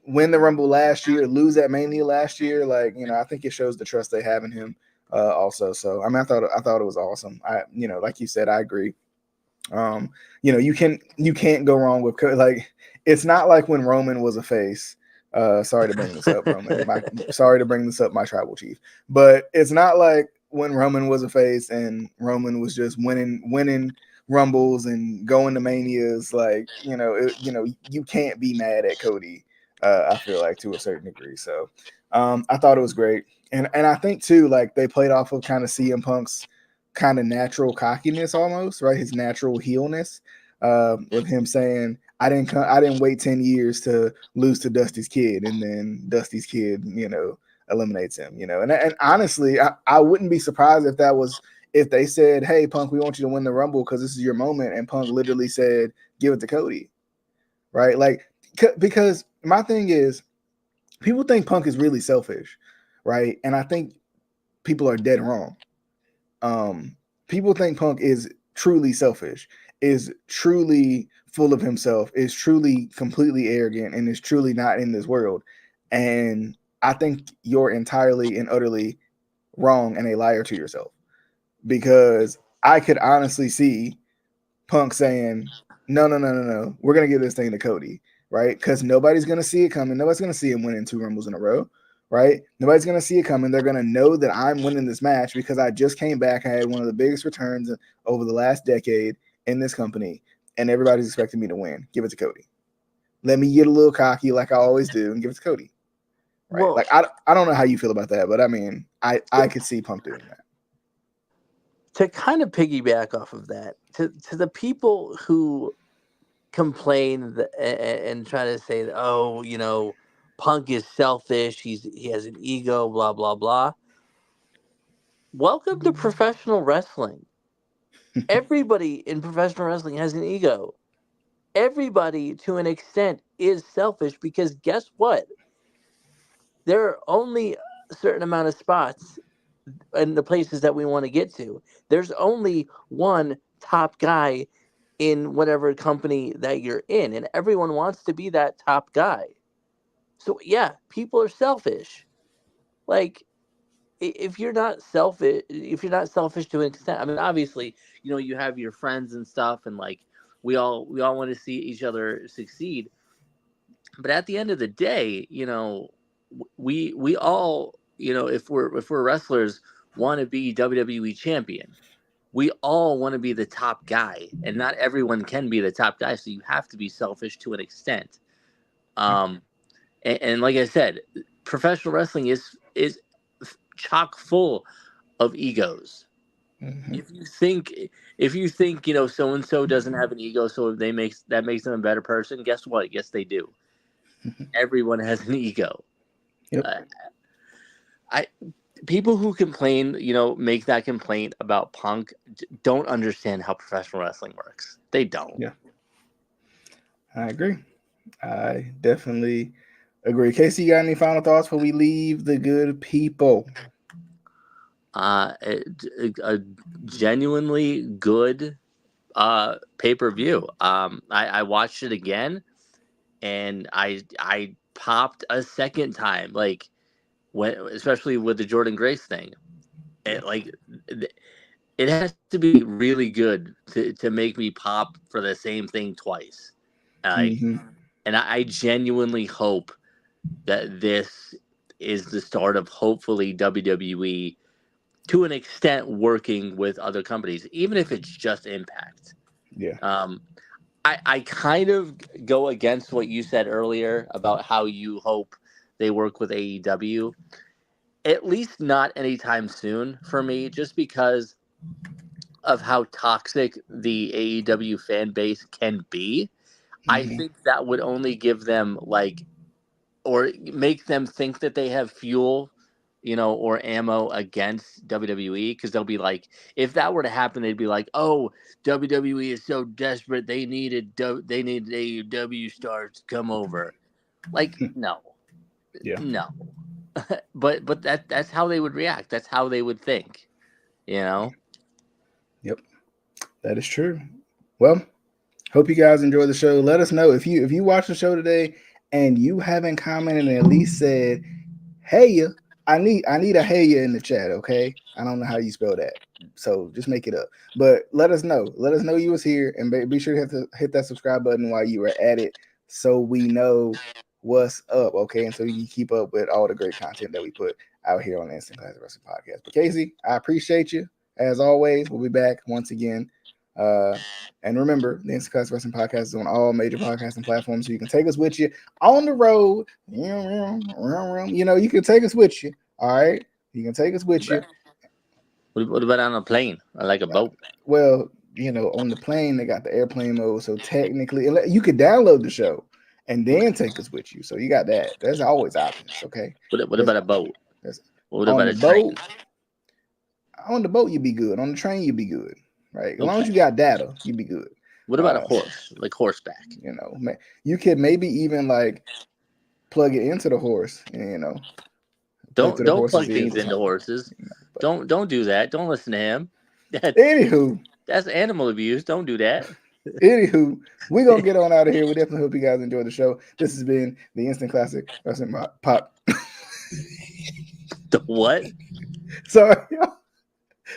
win the Rumble last year, lose at Mania last year. Like, I think it shows the trust they have in him. Also, so I thought it was awesome. Like you said, I agree. You can't go wrong with, like, it's not like when Roman was a face. Sorry to bring this up, Roman. Sorry to bring this up, my tribal chief. But it's not like when Roman was a face and Roman was just winning Rumbles and going to Manias. Like, you can't be mad at Cody. I feel like, to a certain degree. So I thought it was great, and I think too, like, they played off of kind of CM Punk's kind of natural cockiness, almost, right? His natural heelness, with him saying, I didn't wait 10 years to lose to Dusty's kid, and then Dusty's kid, eliminates him, and honestly, I wouldn't be surprised if they said, hey, Punk, we want you to win the Rumble because this is your moment, and Punk literally said, give it to Cody, right? Like, because my thing is, people think Punk is really selfish, right? And I think people are dead wrong. People think Punk is truly selfish, is truly full of himself, is truly completely arrogant, and is truly not in this world. And I think you're entirely and utterly wrong and a liar to yourself, because I could honestly see Punk saying, no, we're going to give this thing to Cody, right? Because nobody's going to see it coming. Nobody's going to see him winning 2 Rumbles in a row, right? Nobody's going to see it coming. They're going to know that I'm winning this match because I just came back. I had one of the biggest returns over the last decade in this company, and everybody's expecting me to win. Give it to Cody. Let me get a little cocky like I always do and give it to Cody, right? Well, like, I don't know how you feel about that, but I could see Punk doing that. To kind of piggyback off of that, to the people who complain and try to say, oh, Punk is selfish. He has an ego. Blah blah blah. Welcome to professional wrestling. Everybody in professional wrestling has an ego. Everybody, to an extent, is selfish because guess what? There are only a certain amount of spots in the places that we want to get to. There's only one top guy in whatever company that you're in, and everyone wants to be that top guy. So yeah, people are selfish. Like if you're not selfish to an extent, I mean, obviously, you have your friends and stuff, and like we all want to see each other succeed. But at the end of the day, we all, if we're wrestlers, want to be WWE champion. We all want to be the top guy, and not everyone can be the top guy. So you have to be selfish to an extent. Um, and like I said, professional wrestling is chock full of egos. Mm-hmm. If you think so and so doesn't have an ego, so that makes them a better person. Guess what? Yes, they do. Everyone has an ego. Yep. Uh, I People who complain, make that complaint about Punk, don't understand how professional wrestling works. They don't. Yeah, I agree. I definitely agree. Casey, you got any final thoughts before we leave the good people? A genuinely good pay-per-view. I watched it again, and I popped a second time, like when, especially with the Jordan Grace thing. Yeah. It has to be really good to make me pop for the same thing twice. Like, Mm-hmm. and I genuinely hope that this is the start of hopefully WWE to an extent working with other companies, even if it's just Impact. Yeah. Um, I kind of go against what you said earlier about how you hope they work with AEW. At least not anytime soon for me, just because of how toxic the AEW fan base can be. I Mm-hmm. think that would only give them or make them think that they have fuel, or ammo against WWE, because they'll be like, if that were to happen, they'd be like, oh, WWE is so desperate they needed AEW stars to come over. Like, no, Yeah. no, but that's how they would react. That's how they would think, you know. Yep. That is true. Well, hope you guys enjoy the show. Let us know if you watch the show today and you haven't commented and at least said, "Hey, I need a hey in the chat." Okay, I don't know how you spell that, so just make it up. But let us know. Let us know you was here, and be sure to hit that subscribe button while you are at it, so we know what's up. Okay, and so you can keep up with all the great content that we put out here on the Instant Classic Wrestling Podcast. But Casey, I appreciate you as always. We'll be back once again. Uh, and remember, the Instant Classic Wrestling Podcast is on all major podcasting platforms, so you can take us with you on the road. You can take us with you. All right, you can take us with you. What about on a plane or like a boat? Well, on the plane they got the airplane mode, so technically, you could download the show and then take us with you. So you got that. There's always options. Okay. What There's, about a boat? there's What on about the a train? boat. On the boat, you'd be good. On the train, you'd be good. Right. As long as Okay. you got data, you'd be good. What about a horse? Like horseback? You could maybe even like plug it into the horse, and plug to the Don't horse's plug ears things or into something. horses. But Don't do that. Don't listen to him. anywho, That's animal abuse. Don't do that. anywho, we're gonna get on out of here. We definitely hope you guys enjoyed the show. This has been the Instant Classic Wrestling Pop. The what? Sorry,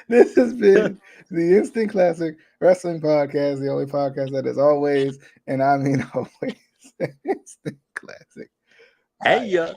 this has been the Instant Classic Wrestling Podcast, the only podcast that is always, and I mean always, instant classic. Hey ya.